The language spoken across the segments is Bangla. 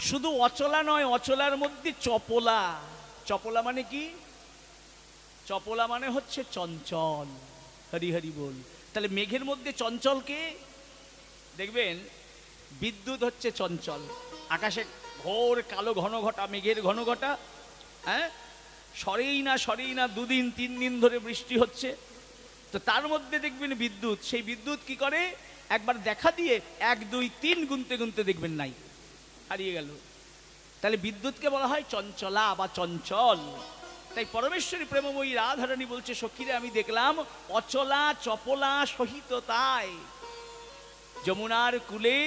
শুধু অচলা নয়, অচলার মধ্যে চপলা। চপলা মানে কি? চপলা মানে হচ্ছে চঞ্চল। হরি হরি বল। তাহলে মেঘের মধ্যে চঞ্চল কে? দেখবেন বিদ্যুৎ হচ্ছে চঞ্চল। আকাশে ঘোর কালো ঘন ঘটা, মেঘের ঘন ঘটা, হ্যাঁ, সরেই না, দুদিন 3 দিন ধরে বৃষ্টি হচ্ছে। তো তার মধ্যে দেখবেন বিদ্যুৎ। সেই বিদ্যুৎ কি করে? একবার দেখা দিয়ে 1 2 3 গুনতে গুনতে দেখবেন নাই, হারিয়ে গেল। তাহলে বিদ্যুৎকে বলা হয় চঞ্চলা বা চঞ্চল। তাই পরমেশ্বরী প্রেমময়ী রাধারানী বলছে, সখীরে আমি দেখলাম অচলা চপলা সহিত তাই। যমুনার কূলে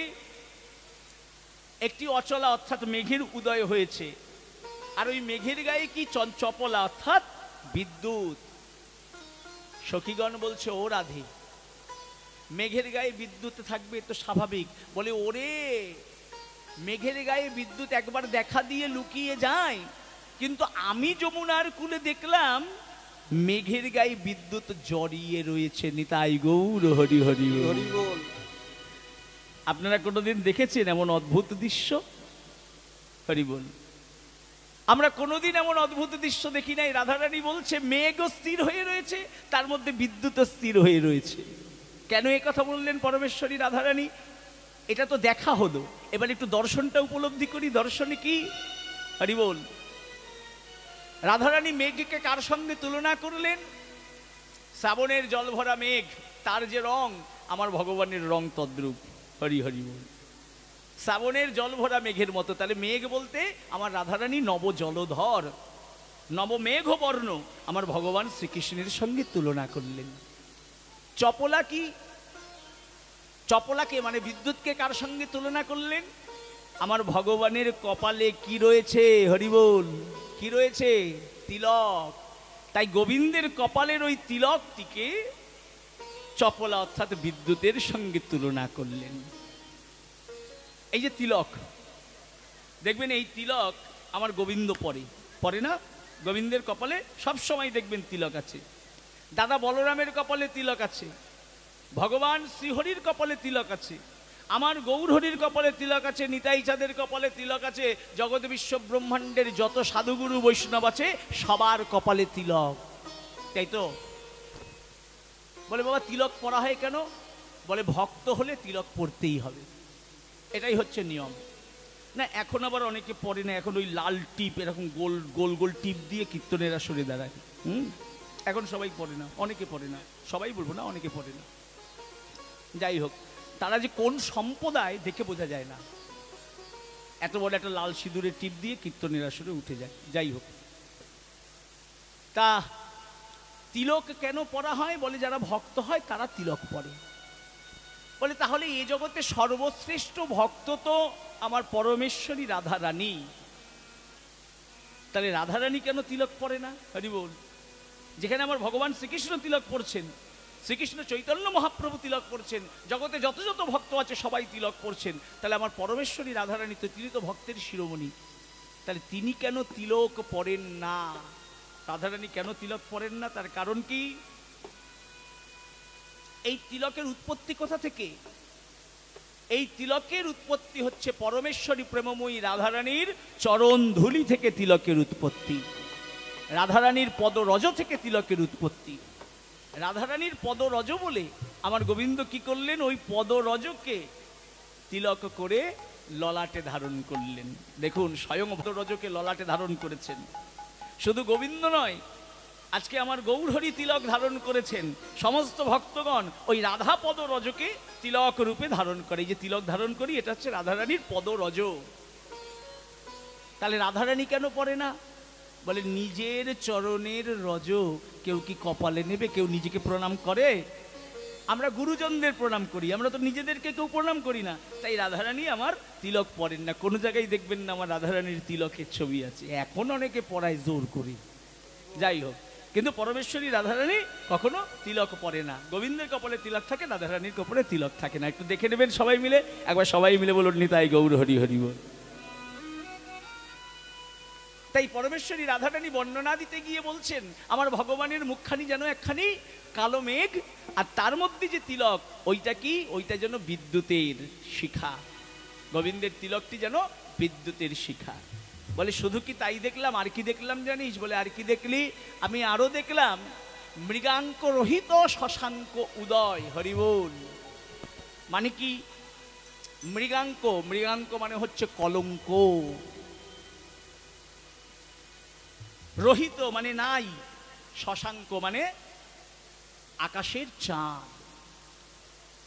একটি অচলা অর্থাৎ মেঘের উদয় হয়েছে, আর ওই মেঘের গায়ে কি চপলা অর্থাৎ বিদ্যুৎ। সখীগণ বলছে, ও রাধে, মেঘের গায়ে বিদ্যুৎ থাকবে তো স্বাভাবিক। বলে, ওরে, মেঘের গায়ে বিদ্যুৎ একবার দেখা দিয়ে লুকিয়ে যায়, কিন্তু আমি যমুনার কূলে দেখলাম মেঘের গায়ে বিদ্যুৎ জড়িয়ে রয়েছে। নিতাই গৌর হরি হরি হরি বল। আপনারা কোনোদিন দেখেছেন এমন অদ্ভুত দৃশ্য? হরি বল। আমরা কোনোদিন এমন অদ্ভুত দৃশ্য দেখি নাই। রাধারানী বলছে মেঘ স্থির হয়ে রয়েছে, তার মধ্যে বিদ্যুৎ স্থির হয়ে রয়েছে। কেন এ কথা বললেন পরমেশ্বরী রাধারানী? এটা তো দেখা হলো, এবার একটু দর্শনটা উপলব্ধি করি। দর্শনে কি? হরি বল। রাধারানী মেঘকে কার সঙ্গে তুলনা করলেন? শ্রাবণের জল ভরা মেঘ, তার যে রং আমার ভগবানের রং তদ্রূপ। হরি হরি বল। শ্রাবণের জল ভরা মেঘের মতো। তাহলে মেঘ বলতে আমার রাধারানী নব জলধর, নব মেঘ বর্ণ আমার ভগবান শ্রীকৃষ্ণের সঙ্গে তুলনা করলেন। চপলা কি? চপলাকে মানে বিদ্যুৎকে কার সঙ্গে তুলনা করলেন? আমার ভগবানের কপালে কি রয়েছে? হরি বল। কি রয়েছে? তিলক। তাই গোবিন্দের কপালের ওই তিলকটিকে চপলা অর্থাৎ বিদ্যুতের সঙ্গে তুলনা করলেন। এই যে তিলক, দেখবেন এই তিলক আমার গোবিন্দ পরে না? গোবিন্দের কপালে সব সময় দেখবেন তিলক আছে। দাদা বলরামের কপালে তিলক আছে, ভগবান শ্রীহরির কপালে তিলক আছে, আমার গৌরহরির কপালে তিলক আছে, নিতাই চাঁদের কপালে তিলক আছে, জগৎ বিশ্ব ব্রহ্মাণ্ডের যত সাধুগুরু বৈষ্ণব আছে সবার কপালে তিলক। তাই তো? বলে, বাবা তিলক পরা হয় কেন? বলে, ভক্ত হলে তিলক পরতেই হবে, এটাই হচ্ছে নিয়ম। না, এখন আবার অনেকে পরে না, এখন ওই লাল টিপ এরকম গোল গোল গোল টিপ দিয়ে কীর্তনেরা সরে দাঁড়ায়। এখন সবাই পড়ে না, অনেকে পড়ে না, সবাই বলবো না, অনেকে পড়ে না। যাই হোক, তারা যে কোন সম্প্রদায় দেখে বোঝা যায় না, এত বড় একটা লাল সিঁদুরের টিপ দিয়ে কীর্তনের আসরে উঠে যায়। যাই হোক, তা তিলক কেন পরা হয়? বলে, যারা ভক্ত হয় তারা তিলক পরে। বলে, তাহলে এ জগতে সর্বশ্রেষ্ঠ ভক্ত তো আমার পরমেশ্বরী রাধারানী, তাহলে রাধারানী কেন তিলক পরে না? হরি বল। যেখানে আমার ভগবান শ্রীকৃষ্ণ তিলক পড়ছেন, শ্রীকৃষ্ণ চৈতন্য মহাপ্রভু তিলক পড়ছেন, জগতে যত যত ভক্ত আছে সবাই তিলক পড়ছেন, তাহলে আমার পরমেশ্বরী রাধারানী তো, তিনি তো ভক্তের শিরোমণি, তাহলে তিনি কেন তিলক পরেন না? রাধারানী কেন তিলক পরেন না? তার কারণ কি? এই তিলকের উৎপত্তি কোথা থেকে? এই তিলকের উৎপত্তি হচ্ছে পরমেশ্বরী প্রেমময়ী রাধারানীর চরণ ধুলি থেকে তিলকের উৎপত্তি, রাধারানীর পদরজ থেকে তিলকের উৎপত্তি। রাধারানীর পদরজ বলে আমার গোবিন্দ কি করলেন? ওই পদরজকে তিলক করে ললাটে ধারণ করলেন। দেখুন, স্বয়ং পদরজকে ললাটে ধারণ করেছেন। শুধু গোবিন্দ নয়, আজকে আমার গৌরহরি তিলক ধারণ করেছেন। সমস্ত ভক্তগণ ওই রাধা পদরজকে তিলক রূপে ধারণ করে। এই যে তিলক ধারণ করি, এটা হচ্ছে রাধারানীর পদরজ। তাহলে রাধারানী কেন পরে না? বলে, নিজের চরণের রজ কেউ কি কপালে নেবে? কেউ নিজেকে প্রণাম করে? আমরা গুরুজনদের প্রণাম করি, আমরা তো নিজেদেরকে কেউ প্রণাম করি না। তাই রাধারানী আমার তিলক পরেন না। কোনো জায়গায় দেখবেন না আমার রাধারানীর তিলকের ছবি আছে। এখন অনেকে পড়ায় জোর করে। যাই হোক, কিন্তু পরমেশ্বরী রাধারানী কখনো তিলক পরে না। গোবিন্দের কপালে তিলক থাকে, রাধারানীর কপালে তিলক থাকে না। একটু দেখে নেবেন সবাই মিলে, একবার সবাই মিলে বলুন নিতাই গৌর হরি হরি বল। তাই পরমেশ্বরী রাধারানী বর্ণনা দিতে গিয়ে বলছেন, আমার ভগবানের মুখখানি যেন একখানি কালো মেঘ, আর তার মধ্যে যে তিলক, ওইটা কি? ওইটা যেন বিদ্যুতের শিখা। গোবিন্দের তিলকটি যেন বিদ্যুতের শিখা। বলে শুধু কি তাই দেখলাম, আর কি দেখলাম জানিস? বলে আর কি দেখলি? আমি আরো দেখলাম মৃগাঙ্ক রহিত শশাঙ্ক উদয়। হরি বল। মানে কি মৃগাঙ্ক? মৃগাঙ্ক মানে হচ্ছে কলঙ্ক, রহিত মানে নাই, শশাঙ্ক মানে আকাশের চাঁদ।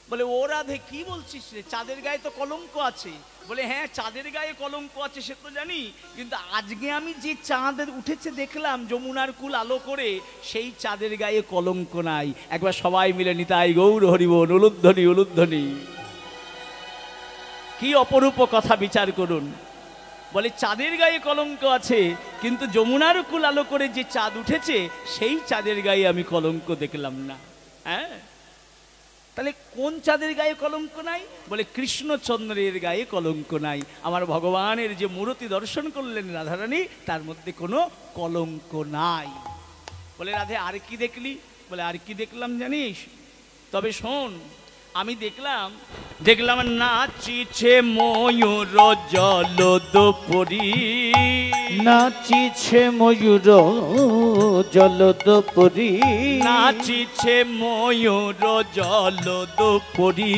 বলে ও রাধে কি বলছিস রে, চাঁদের গায়ে তো কলঙ্ক আছে। বলে হ্যাঁ চাঁদের গায়ে কলঙ্ক আছে সে তো জানি, কিন্তু আজকে আমি যে চাঁদ উঠেছে দেখলাম যমুনার কুল আলো করে, সেই চাঁদের গায়ে কলঙ্ক নাই। একবার সবাই মিলে নিতাই গৌর হরি বল, উলুধ্বনি উলুধ্বনি। কি অপরূপ কথা, বিচার করুন। বলে চাঁদের গায়ে কলঙ্ক আছে, কিন্তু যমুনার কুল আলো করে যে চাঁদ উঠেছে সেই চাঁদের গায়ে আমি কলঙ্ক দেখলাম না। হ্যাঁ, তাহলে কোন চাঁদের গায়ে কলঙ্ক নাই? বলে কৃষ্ণচন্দ্রের গায়ে কলঙ্ক নাই। আমার ভগবানের যে মূর্তি দর্শন করলেন রাধারানী, তার মধ্যে কোনো কলঙ্ক নাই। বলে রাধে আর কি দেখলি? বলে আর কি দেখলাম জানিস? তবে শোন, আমি দেখলাম নাচিছে ময়ূর জলদপরি, নাচিছে ময়ূর জলদপরি, নাচিছে ময়ূর জলদপরি,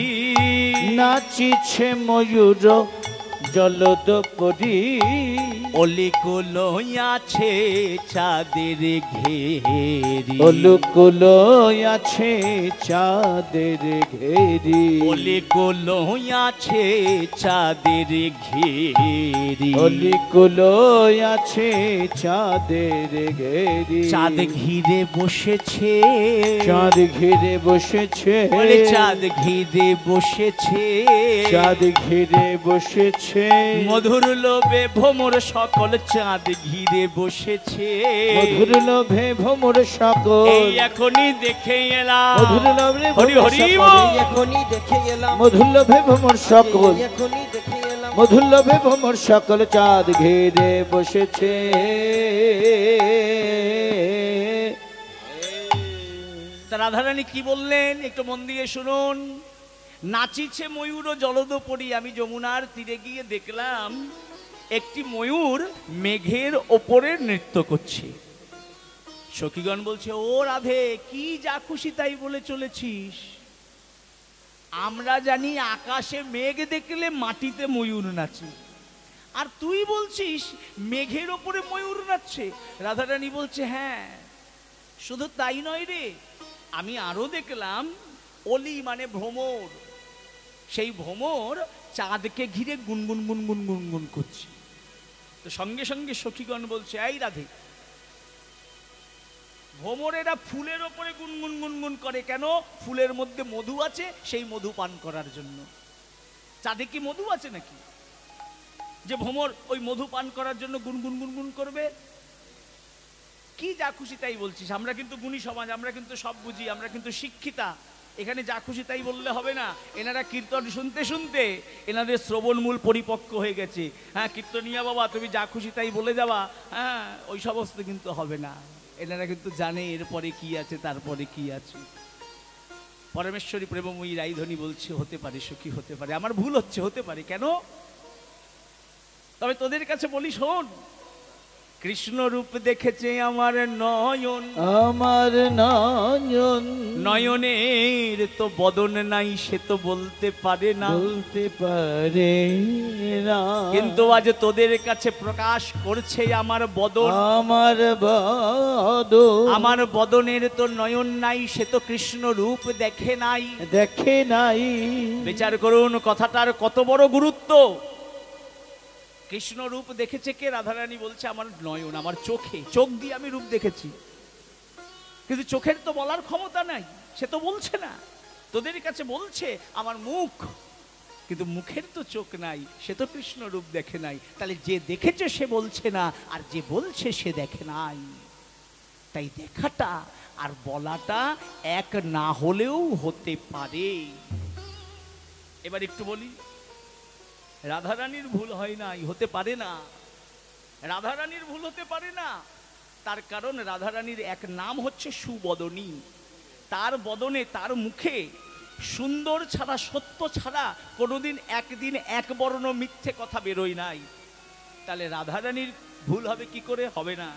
নাচিছে ময়ূর জলদপরি। অলিকুল আছে চাঁদের ঘেরি, অলিকুল আছে চাঁদের ঘেরি, অলিকুল আছে চাঁদের ঘেরি, অলিকুল আছে চাঁদের ঘেরি। চাঁদ ঘিরে বসেছে, চাঁদ ঘিরে বসেছে, বলে চাঁদ ঘিরে বসেছে, চাঁদ ঘিরে বসেছে। মধুর লোভে ভ্রমর সকল চাঁদ ঘিরে বসেছে, মধুর লোভে ভ্রমর সকল। এই এখনই দেখে এলাম, মধুর লোভে হরি হরি এখনই দেখে এলাম, মধুর লোভে ভ্রমর সকল, এখনই দেখে এলাম, মধুর লোভে ভ্রমর সকল চাঁদ ঘিরে বসেছে। তা রাধারানী কি বললেন একটু মন দিয়ে শুনুন। নাচিছে ময়ূর ও জলদপরি। আমি যমুনার তীরে গিয়ে দেখলাম একটি ময়ূর মেঘের ওপরে নৃত্য করছে। সখীগণ বলছে ও রাধে কি যা খুশি তাই বলে চলেছিস। আমরা জানি আকাশে মেঘ দেখলে মাটিতে ময়ূর নাচে, আর তুই বলছিস মেঘের ওপরে ময়ূর নাচছে। রাধারানী বলছে হ্যাঁ, শুধু তাই নয় রে, আমি আরো দেখলাম অলি মানে ভ্রমর, সেই ভ্রমর চাঁদকে ঘিরে গুনগুন গুনগুন গুনগুন করছে। তো সঙ্গে সঙ্গে সখীগণ বলছে এই রাধে, ভ্রমরেরা ফুলের ওপরে গুনগুন গুনগুন করে কেন? ফুলের মধ্যে মধু আছে, সেই মধু পান করার জন্য। চাঁদে কি মধু আছে নাকি যে ভ্রমর ওই মধু পান করার জন্য গুনগুন গুনগুন করবে? কি যা খুশি তাই বলছিস। আমরা কিন্তু গুণী সমাজ, আমরা কিন্তু সব বুঝি, আমরা কিন্তু শিক্ষিতা। এখানে যা খুশি তাই বললে হবে না। এনারা কীর্তন শুনতে শুনতে এনাদের শ্রবণ মূল পরিপক্ক হয়ে গেছে। হ্যাঁ কীর্তনিয়া বাবা তুমি যা খুশি তাই বলে যাবা, হ্যাঁ ওই সমস্ত কিন্তু হবে না। এনারা কিন্তু জানে এরপরে কি আছে, তারপরে কি আছে। পরমেশ্বরী প্রেমময়ী রাইধনী বলছে হতে পারে সখী, হতে পারে আমার ভুল হচ্ছে, হতে পারে কেন? তবে তোদের কাছে বলি শোন, কৃষ্ণ রূপ দেখেছে আমার নয়ন, আমার নয়ন, নয়নের তো বদন নাই সে তো বলতে পারে না, বলতে পারে না। কিন্তু আজ তোদের কাছে প্রকাশ করছে আমার বদন, আমার বদন, আমার বদনের তো নয়ন নাই সে তো কৃষ্ণ রূপ দেখে নাই, দেখে নাই। বিচার করুন কথাটার কত বড় গুরুত্ব। কৃষ্ণ রূপ দেখেছে কে? রাধারানী বলছে আমার নয়ন, আমার চোখে, চোখ দিয়ে আমি রূপ দেখেছি। কিন্তু চোখের তো বলার ক্ষমতা নাই, সে তো বলছে না। তোদের কাছে বলছে আমার মুখ, কিন্তু মুখের তো চোখ নাই, সে তো কৃষ্ণ রূপ দেখে নাই। তাহলে যে দেখেছে সে বলছে না, আর যে বলছে সে দেখে নাই। তাই দেখাটা আর বলাটা এক না হলেও হতে পারে। এবার একটু বলি, রাধারানীর ভুল হয় নাই, হতে পারে না। রাধারানীর ভুল হতে পারে না, তার কারণ রাধারানীর এক নাম হচ্ছে সুবদনী। তার বদনে, তার মুখে সুন্দর ছাড়া, সত্য ছাড়া কোনোদিন একদিন এক বর্ণ মিথ্যে কথা বেরোয় নাই। তাহলে রাধারানীর ভুল হবে কি করে? হবে না।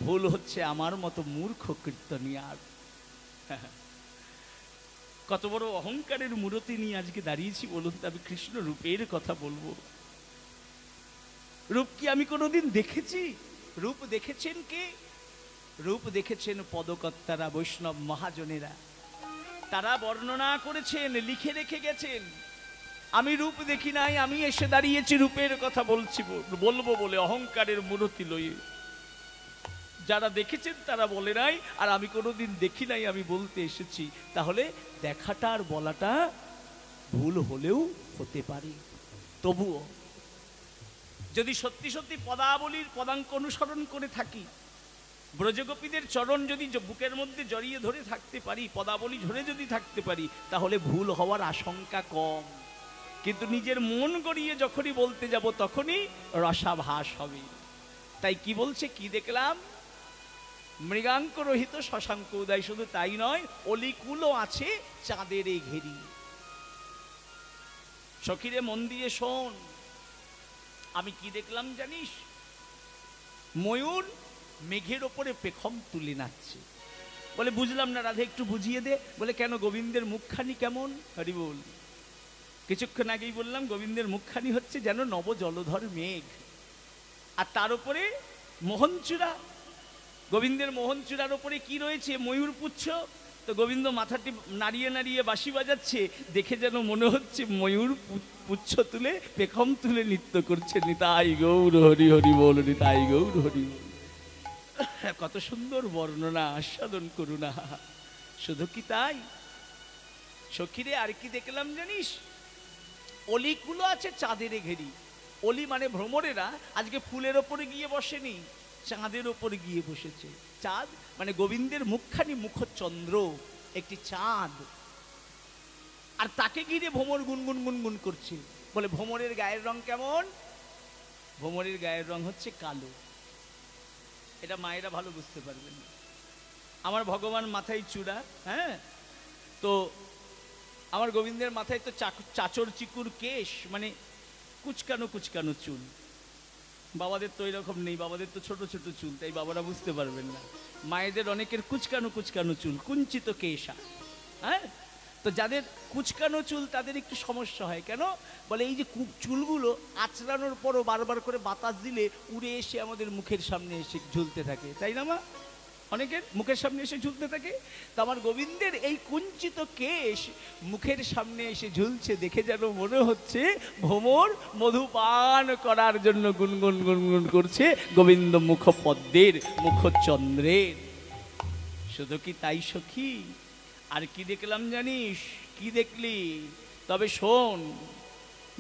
ভুল হচ্ছে আমার মতো মূর্খ কীর্তনিয়ার। কত বড় অহংকারের মূরতি নিয়ে আজকে দাঁড়িয়েছি বলুন তো। আমি কৃষ্ণ রূপের কথা বলবো। রূপ কি আমি কোনোদিন দেখেছি? রূপ দেখেছেন কে? রূপ দেখেছেন পদকর্তারা, বৈষ্ণব মহাজনেরা। তারা বর্ণনা করেছেন, লিখে রেখে গেছেন। আমি রূপ দেখি নাই, আমি এসে দাঁড়িয়েছি রূপের কথা বলবো বলে অহংকারের মূরতি লইয়ে। যারা দেখেছেন তারা বলে নাই, আর আমি কোনোদিন দেখি নাই আমি বলতে এসেছি। তাহলে দেখাটা আর বলাটা ভুল হলেও হতে পারে। তবুও যদি সত্যি সত্যি পদাবলীর পদাঙ্ক অনুসরণ করে থাকি, ব্রজগোপীদের চরণ যদি বুকের মধ্যে জড়িয়ে ধরে থাকতে পারি, পদাবলী ধরে যদি থাকতে পারি, তাহলে ভুল হওয়ার আশঙ্কা কম। কিন্তু নিজের মন গড়িয়ে যখনই বলতে যাব তখনই রসাভাস হবে। তাই কি বলছে? কি দেখলাম? মৃগাঙ্ক রহিত শশাঙ্ক উদয়। শুধু তাই নয়, অলিকুলও আছে চাঁদের এই ঘেরি। সখীরে মন দিয়ে শোন, আমি কি দেখলাম জানিস? ময়ূর মেঘের ওপরে পেখম তুলে নাচছে। বলে বুঝলাম না রাধে, একটু বুঝিয়ে দে। বলে কেন? গোবিন্দের মুখখানি কেমন? হরি বল। কিছুক্ষণ আগেই বললাম গোবিন্দের মুখখানি হচ্ছে যেন নব জলধর মেঘ, আর তার উপরে মোহনচূড়া। গোবিন্দের মোহনচূড়ার উপরে কি রয়েছে? ময়ূর পুচ্ছ। তো গোবিন্দ মাথাটি নাড়িয়ে নাড়িয়ে বাঁশি বাজাচ্ছে, দেখে যেন মনে হচ্ছে ময়ূর পুচ্ছ তুলে পেখম তুলে নৃত্য করছে। নিতাই গৌর হরি হরি বল, নিতাই গৌর হরি বল। কত সুন্দর বর্ণনা, আস্বাদন করুণা। শুধু কি তাই সখীরে, আর কি দেখলাম জানিস? অলিগুলো আছে চাঁদের ঘেরি। অলি মানে ভ্রমরেরা আজকে ফুলের ওপরে গিয়ে বসেনি, চাঁদের ওপরে গিয়ে বসেছে। চাঁদ মানে গোবিন্দের মুখখানি মুখচন্দ্র, একটি চাঁদ, আর তাকে ঘিরে ভ্রমর গুনগুন গুনগুন করছে। বলে ভ্রমরের গায়ের রং কেমন? ভ্রমরের গায়ের রং হচ্ছে কালো। এটা মায়েরা ভালো বুঝতে পারবেন। আমার ভগবান মাথায় চূড়া, হ্যাঁ, তো আমার গোবিন্দের মাথায় তো চাচর চিকুর কেশ, মানে কুচকানো কুচকানো চুল। বাবাদের তো এরকম নেই, বাবাদের তো ছোট ছোট চুল, তাই বাবারা বুঝতে পারবেন না। মায়েদের অনেকের কুচকানো কুচকানো চুল, কুঞ্চিত কেশা। হ্যাঁ, তো যাদের কুচকানো চুল তাদের একটু সমস্যা হয়। কেন? বলে এই যে চুলগুলো আঁচড়ানোর পরও বারবার করে বাতাস দিলে উড়ে এসে আমাদের মুখের সামনে এসে ঝুলতে থাকে, তাই না মা? অনেকের মুখের সামনে এসে ঝুলতে থাকে। তো আমার গোবিন্দের এই কুঞ্চিত কেশ মুখের সামনে এসে ঝুলছে, দেখে যেন মনে হচ্ছে ভ্রমর মধুপান করার জন্য গুনগুন গুনগুন করছে গোবিন্দ মুখপদ্মের মুখচন্দ্রের। শুধু কি তাই সখী, আর কি দেখলাম জানিস? কি দেখলি? তবে শোন।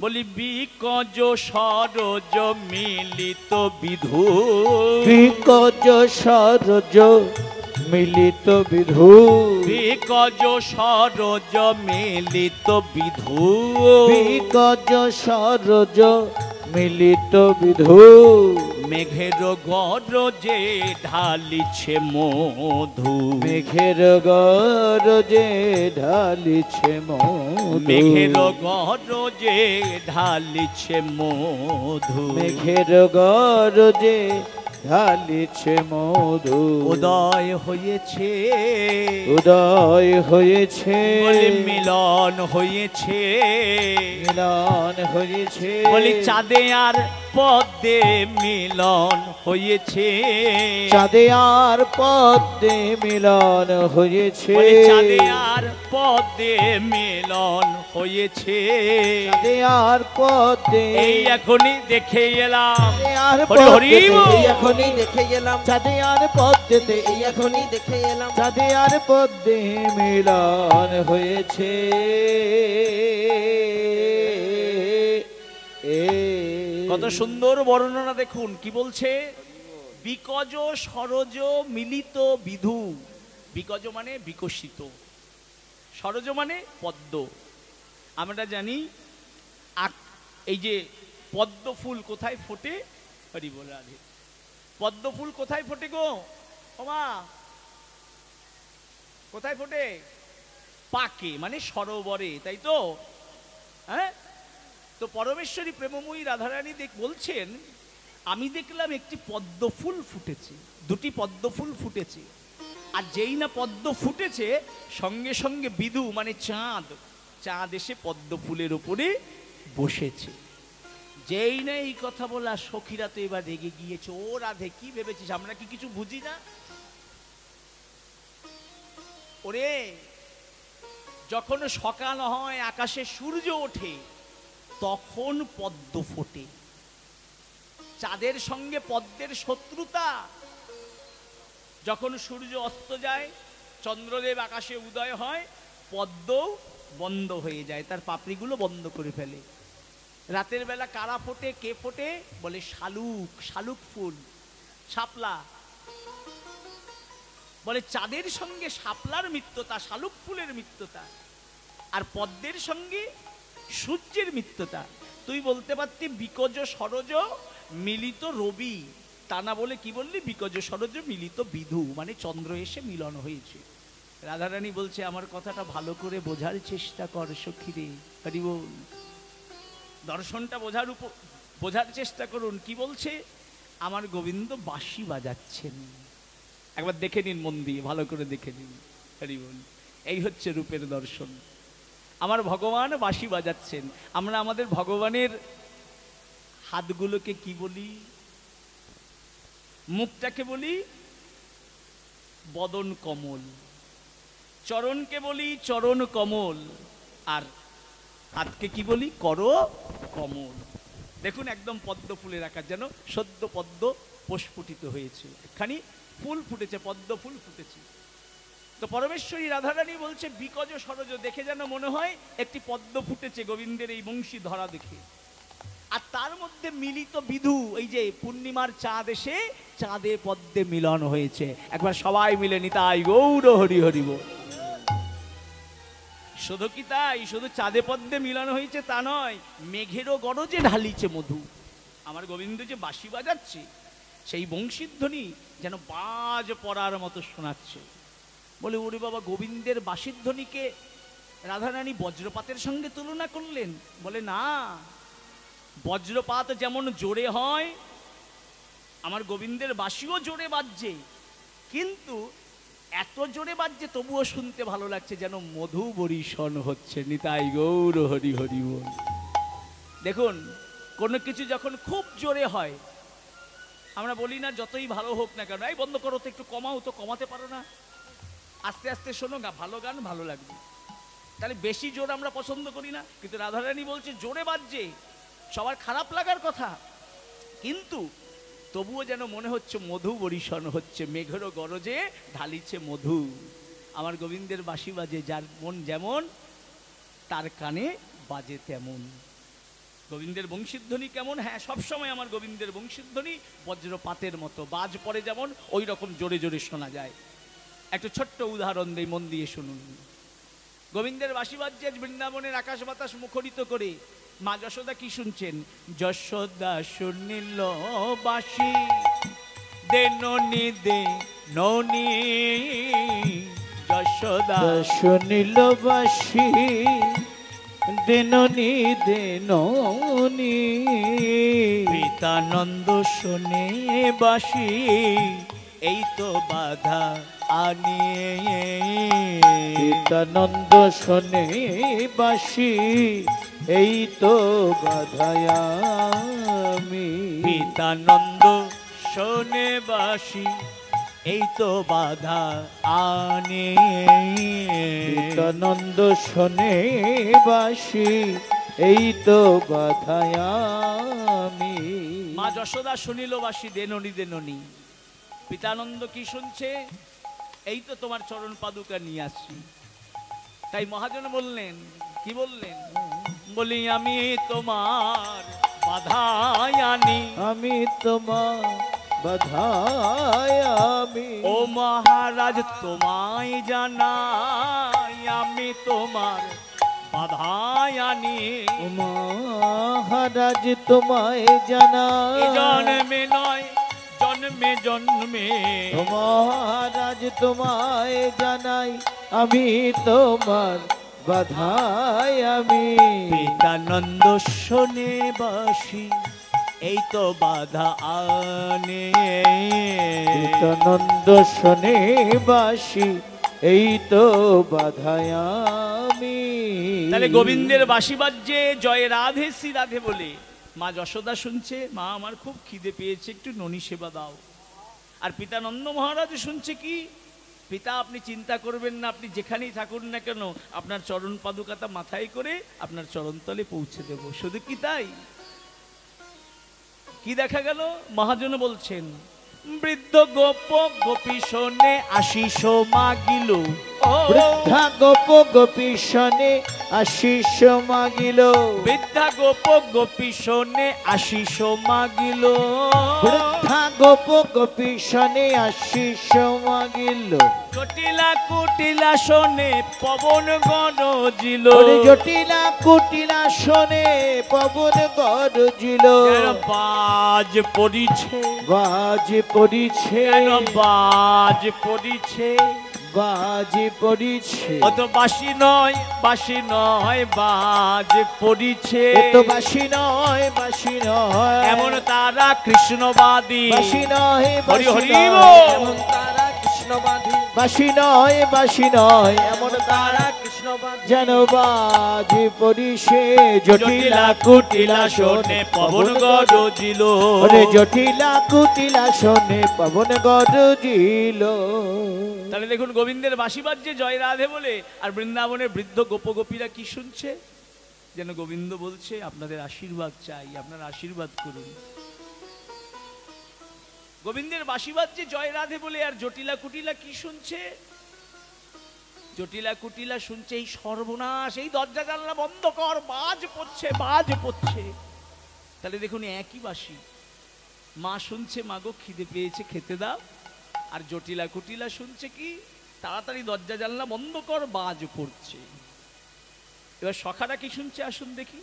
বলি বিকজ সরজ মিলিত বিধু, বিকজ সরজ মিলিত বিধু, বিকজ সরজ মিলিত বিধু, বিকজ সরজ মিলিত বিধু, মেঘের গরজে ঢালিছে মধু, মেঘের গরজে ঢালিছে মধু, মেঘের গরজে ঢালিছে মধু, মেঘের গরজে ঢালিছে মধু, উদয় হয়েছে, উদয় হয়েছে, বলি মিলন হয়েছে, মিলন হয়েছে, বলি চাঁদে আর পদ্মে মিলন হয়েছে, চাঁদে আর পদ্মে মিলন হয়েছে, বলি চাঁদে আর পদ্মে মিলন হয়েছে, চাঁদে আর পদ্মে এই এখনই দেখে এলাম। আর হরি হরি বল। এই এখনই দেখে এলাম, চাঁদে আর পদ্মেতে, এই এখনই দেখে এলাম, চাঁদে আর পদ্মে মিলন হয়েছে। কত সুন্দর বর্ণনা দেখুন। কি বলছে? বিকজ সরজ মিলিত বিধু। বিকজ মানে বিকশিত, সরজ মানে পদ্ম। আমরা জানি এই যে পদ্ম ফুল কোথায় ফোটে? হরি বল রাধে। পদ্ম ফুল কোথায় ফোটে গো? ওমা, কোথায় ফোটে? পাকে মানে সরোবরে, তাই তো? হ্যাঁ, তো পরমেশ্বরী প্রেমময়ী রাধারানী বলছেন, আমি দেখলাম একটি পদ্ম ফুল ফুটেছে, দুটি পদ্ম ফুল ফুটেছে, আর যেই না পদ্ম ফুটেছে সঙ্গে সঙ্গে বিধু মানে চাঁদ, চাঁদ এসে পদ্ম ফুলের উপরে বসেছে। যেই না এই কথা বলা, সখীরা তো এবার রেগে গিয়েছে। ও রাধে, কি ভেবেছিস আমরা কি কিছু বুঝি না? ওরে, যখন সকাল হয় আকাশে সূর্য ওঠে তখন পদ্ম ফোটে। চাঁদের সঙ্গে পদ্মের শত্রুতা। যখন সূর্য অস্ত যায়, চন্দ্রদেব আকাশে উদয় হয়, পদ্ম বন্ধ হয়ে যায়, তার পাপড়িগুলো বন্ধ করে ফেলে। রাতের বেলা কারা ফোটে, কে ফোটে? বলে শালুক, শালুক ফুল, শাপলা। বলে চাঁদের সঙ্গে শাপলার মিত্রতা, শালুক ফুলের মিত্রতা, আর পদ্মের সঙ্গে সূর্যের মিত্রতা। তুই বলতে পারতি বিকজ সরজ মিলিত রবি, তা না বলে কি বললি? বিকজ সরজ মিলিত বিধু, মানে চন্দ্র এসে মিলন হয়েছে। রাধারানী বলছে, আমার কথাটা ভালো করে বোঝার চেষ্টা কর সখী রে, হরি বল। দর্শনটা বোঝার চেষ্টা করুন। কি বলছে? আমার গোবিন্দ বাঁশি বাজাচ্ছেন। একবার দেখে নিন, মন দিয়ে ভালো করে দেখে নিন, হরি বল। এই হচ্ছে রূপের দর্শন। আমার ভগবান বাঁশি বাজাচ্ছেন। আমরা আমাদের ভগবানের হাতগুলোকে কি বলি? মুখটাকে বলি বদন কমল, চরণকে বলি চরণ কমল, আর হাতকে কি বলি? কর কমল। দেখুন, একদম পদ্ম ফুলের আকার, যেন সদ্য পদ্ম প্রস্ফুটিত হয়েছে, এখানি ফুল ফুটেছে, পদ্ম ফুল ফুটেছে। তো পরমেশ্বরী রাধারানী বলছে, বিকজ সরজ, দেখে যেন মনে হয় একটি পদ্ম ফুটেছে গোবিন্দের এই বংশী ধরা দেখে। আর তার মধ্যে মিলিত বিধু, এই যে পূর্ণিমার চাঁদ এসে চাঁদে পদ্মে মিলন হয়েছে। একবার সবাই মিলে নিতাই গৌর হরি হরি বল। শুধু কি তাই? শুধু চাঁদে পদ্মে মিলন হয়েছে তা নয়, মেঘেরও গরজে ঢালিছে মধু। আমার গোবিন্দ যে বাঁশি বাজাচ্ছে, সেই বংশীধ্বনি যেন বাজ পড়ার মতো শোনাচ্ছে। বলে, ওরে বাবা, গোবিন্দের বাঁশির ধ্বনিকে রাধারানী বজ্রপাতের সঙ্গে তুলনা করলেন? বলে না, বজ্রপাত যেমন জোরে হয়, আমার গোবিন্দের বাঁশিও জোরে বাজছে, কিন্তু এত জোরে বাজছে তবুও শুনতে ভালো লাগছে, যেন মধু বরিশন হচ্ছে। নিতাই গৌর হরি হরি বল। দেখুন, কোনো কিছু যখন খুব জোরে হয়, আমরা বলি না যতই ভালো হোক না কেন, এই বন্ধ করো তো, একটু কমাও তো, কমাতে পারো না, আস্তে আস্তে শোনো, ভালো গান ভালো লাগবে। তাহলে বেশি জোর আমরা পছন্দ করি না। কিন্তু রাধারানী বলছে, জোরে বাজছে, সবার খারাপ লাগার কথা, কিন্তু তবুও যেন মনে হচ্ছে মধু বরিশন হচ্ছে, মেঘেরও গরজে ঢালিছে মধু। আমার গোবিন্দের বাঁশি বাজে, যার মন যেমন তার কানে বাজে তেমন। গোবিন্দের বংশীধ্বনি কেমন? হ্যাঁ, সবসময় আমার গোবিন্দের বংশীধ্বনি বজ্রপাতের মতো, বাজ পড়ে যেমন ওই রকম জোরে জোরে শোনা যায়। একটা ছোট্ট উদাহরণ দেই, মন দিয়ে শুনুন। গোবিন্দের বাঁশি বাজছে, বৃন্দাবনের আকাশ বাতাস মুখরিত করে। মা যশোদা কি শুনছেন? যশোদা শুনিল বাঁশি, দে ননি দে ননি। যশোদা শুনিল বাঁশি, দেননি দেননি। পিতানন্দ শোনে বাঁশি, এই তো বাধা আনিয়ে। পিতানন্দ শোনে বাঁশি, এই তো বাধায় আমি। পিতানন্দ শোনে বাঁশি, এই তো বাধা আনে। পিতানন্দ শোনে বাঁশি, এই তো বাধায় আমি। মা যশোদা শুনিল বাঁশি, দেননি দেননি। পিতানন্দ কি শুনছে? এই তো তোমার চরণ পাদুকা নিয়ে আসছি। তাই মহাজন বললেন, কি বললেন? বলি, আমি তোমার বাধায় আনি, আমি তোমার বাধায় আমি। ও মহারাজ তোমায় জানাই, আমি তোমার বাধায় আনি। ও মহারাজ তোমায় জানাই, জন্মে নয়, জন্মে জন্মে জন্মে। ও মহারাজ তোমায় জানাই আমি তোমার বাধাই আমি। পিতানন্দ শোনে বাসি এই তো বাধা আনে। পিতানন্দ শোনে বাসি এই তো বাধাই আমি। তাহলে গোবিন্দের বাঁশি বাজছে জয় রাধে শ্রী রাধে বলে। মা যশোদা শুনছে, মা আমার খুব খিদে পেয়েছে, একটু ননি সেবা দাও। আর পিতানন্দ মহারাজ শুনছে কি, পিতা আপনি চিন্তা করবেন না, আপনি যেখানেই থাকুন না কেন আপনার চরণ পাদুকাটা মাথায় করে আপনার চরণতলে পৌঁছে দেব। শুধু কি তাই, কি দেখা গেল, মহাজন বলছেন বৃদ্ধ গোপ গোপী শোনে আশিস মাগিল। বৃদ্ধা গোপ গোপী শোনে আশিস মাগিল। বৃদ্ধা গোপ গোপী শোনে আশিস মাগিল। বৃদ্ধা গোপ গোপী শোনে আশিস মাগিল। জটিলা কুটিলা শোনে পবন গরজিল। জটিলা কুটিলা শোনে পবন গরজিল। বাজ পড়িছে বাজ পড়িছে বাজ পড়িছে বাজ পড়িছে। অত বাঁশি নয় বাঁশি নয় বাজ পড়িছে। এত বাঁশি নয় বাঁশি নয় এমন তারা কৃষ্ণবাদী। বাঁশি নয় হরি বাঁশি হরি নয় বল। এমন তারা কৃষ্ণবাদী। বাঁশি নয় বাঁশি নয় এমন তারা কৃষ্ণবাদী। যেন বাজ পড়িছে। জটিলা কুটিলা শোনে পবন গরজিল। ওরে জটিলা কুটিলা শোনে পবন গরজিল। তাহলে দেখুন গোবিন্দের বাঁশি বাজছে জয় রাধে বলে, আর বৃন্দাবনের বৃদ্ধ গোপগোপীরা কি শুনছে, যেন গোবিন্দ বলছে আপনাদের আশীর্বাদ চাই, আপনারা আশীর্বাদ করুন। গোবিন্দের বাঁশি বাজছে জয় রাধে বলে, আর জটিলা কুটিলা কি শুনছে, জটিলা কুটিলা শুনছে এই সর্বনাশ, এই দরজা জানলা বন্ধ কর, বাজ পড়ছে বাজ পড়ছে। তাহলে দেখুন একই বাঁশি, মা শুনছে মাগো খিদে পেয়েছে খেতে দাও, আর জটিলা কুটিলা শুনছে কি তাড়াতাড়ি দরজা জানলা বন্ধ কর বাজ পড়ছে। এবার সখাটা কি শুনছে আসুন দেখি।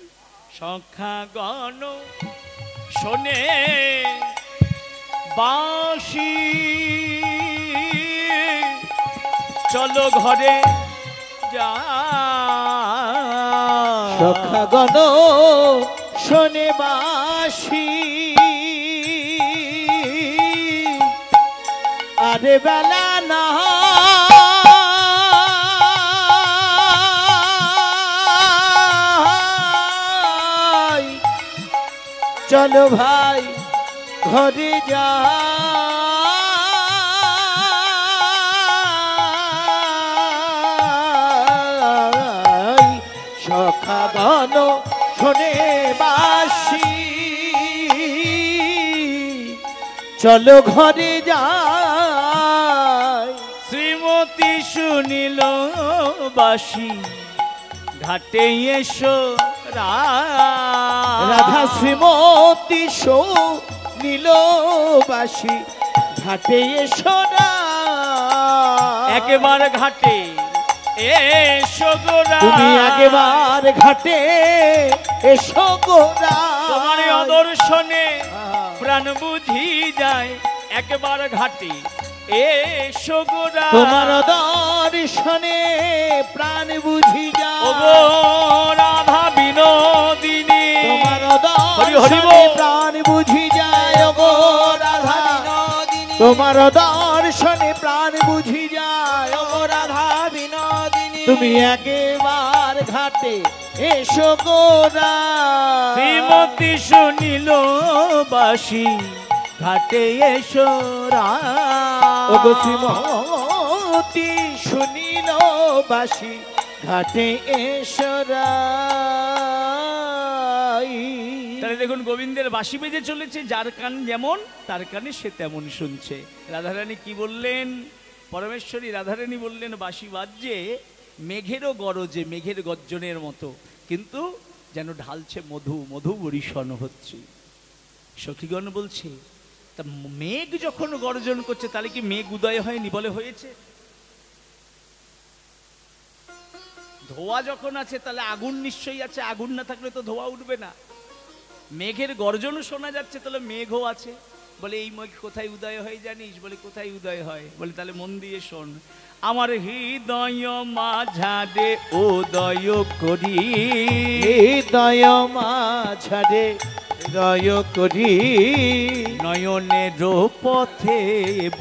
সখা গণ শোনে বাঁশি চলো ঘরে যা। সখাগণ শোনে বাঁশি আরে বেলা না চলো ভাই ঘরে যা। সখাগণ শোনে বাঁশি চলো ঘরে যাই। শ্রীমতী শুনিল বাঁশি ঘাটে এসো রাধা শ্রীমতী শুনিল বাঁশি ঘাটে এসো না। একেবারে ঘাটে এসো গোরা, তুমি একেবার ঘাটে এসো গোরা। তোমার অদর্শনে প্রাণ বুঝি যায়, একবার ঘাটে এসো গোরা। তোমার দর্শনে প্রাণ বুঝি যায়। ও গো রাধা বিনোদিনী, তোমার হরি হরি দর্শনে বল। প্রাণ বুঝি যায়। ও গো রাধা বিনোদিনী। তোমার দর্শনে প্রাণ বুঝি যায়। ও গো রাধা বিনোদিনী। তুমি একেবার ঘাটে এসো গোরা। শ্রীমতী শুনিল বাঁশি ঘাটে এসো ও গো শ্রীমতী শুনিল বাঁশি ঘাটে এসো রাই। তাহলে দেখুন গোবিন্দের বাঁশি বেজে চলেছে, যার কান যেমন তার কানে সে তেমন শুনছে। রাধারানী কি বললেন, পরমেশ্বরী রাধারানী বললেন বাঁশি বাজছে মেঘেরও গরজে, মেঘের গর্জনের মতো, কিন্তু যেন ঢালছে মধু, মধু বরিশন হচ্ছে। সখীগণ বলছে তা মেঘ যখন গর্জন করছে তাহলে কি মেঘ উদয় হয়নি, বলে হয়েছে। ধোঁয়া যখন আছে তাহলে আগুন নিশ্চয়ই আছে, আগুন না থাকলে তো ধোঁয়া উঠবে না। মেঘের গর্জনও শোনা যাচ্ছে, তাহলে মেঘও আছে। বলে এই মেঘ কোথায় উদয় হয় জানিস? বলে কোথায় উদয় হয়? বলে তাহলে মন দিয়ে শোন। আমার হৃদয় মাঝারে উদয় করি, হৃদয় মাঝারে হৃদয় করি, নয়নের পথে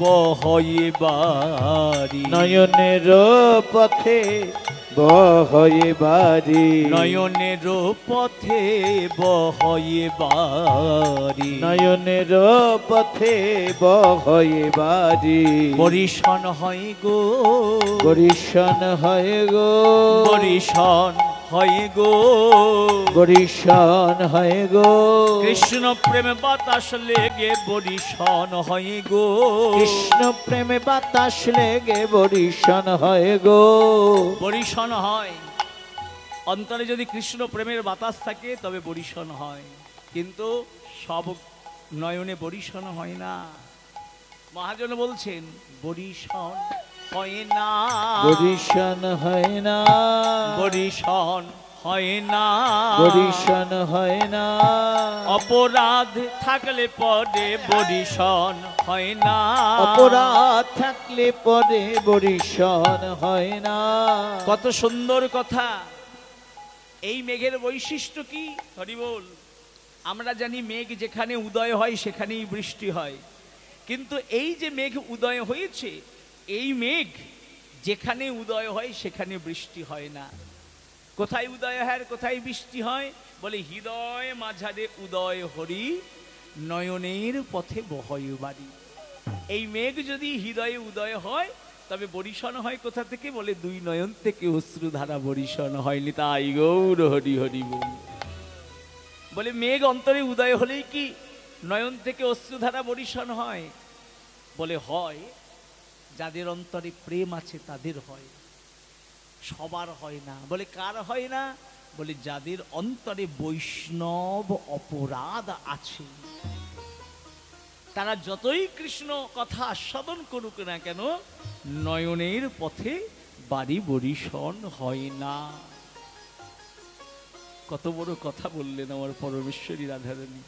বহয়ে বাড়ি, নয়নের পথে বহয়ে বাড়ি, নয়নের পথে বহয়ে বাড়ি, নয়নের পথে বহয়ে বাড়ি, বরিশন হয় গো, বরিশন হয় গো, বরিশন হয় গো, বরিশন হয় গো, কৃষ্ণ প্রেমে বাতাস লেগে বরিশন হয় গো, কৃষ্ণ প্রেমে বাতাস লেগে বরিশন হয় গো, বরিশন হয়। অন্তরে যদি কৃষ্ণ প্রেমের বাতাস থাকে তবে বরিশন হয়, কিন্তু সব নয়নে বরিশন হয় না। মহাজন বলছেন বরিশন হয় না, বরিশন হয় না, বরিশন হয় না, বরিশন হয় না, অপরাধ থাকলে পরে বরিশন হয় না, অপরাধ থাকলে পরে বরিশন হয় না। কত সুন্দর কথা। এই মেঘের বৈশিষ্ট্য কি? হরি বল। আমরা জানি মেঘ যেখানে উদয় হয় সেখানেই বৃষ্টি হয়, কিন্তু এই যে মেঘ উদয় হয়েছে, এই মেঘ যেখানে উদয় হয় সেখানে বৃষ্টি হয় না। কোথায় উদয় হয় আর কোথায় বৃষ্টি হয়? বলে হৃদয় মাঝারে উদয় হরি, নয়নের পথে বহয় বাড়ি। এই মেঘ যদি হৃদয়ে উদয় হয় তবে বরিশন হয় কোথা থেকে? বলে দুই নয়ন থেকে অশ্রুধারা বরিশন হয়নি। তাই গৌর হরি হরি বল। বলে মেঘ অন্তরে উদয় হলেই কি নয়ন থেকে অশ্রুধারা বরিশন হয়? বলে হয়, যাদের অন্তরে প্রেম আছে তাদের হয়, সবার হয় না। বলে কার হয় না? বলে যাদের অন্তরে বৈষ্ণব অপরাধ আছে, তারা যতই কৃষ্ণ কথা আস্বাদন করুক না কেন, নয়নের পথে বাড়ি বরিশন হয় না। কত বড় কথা বললেন আমার পরমেশ্বরী রাধারানী।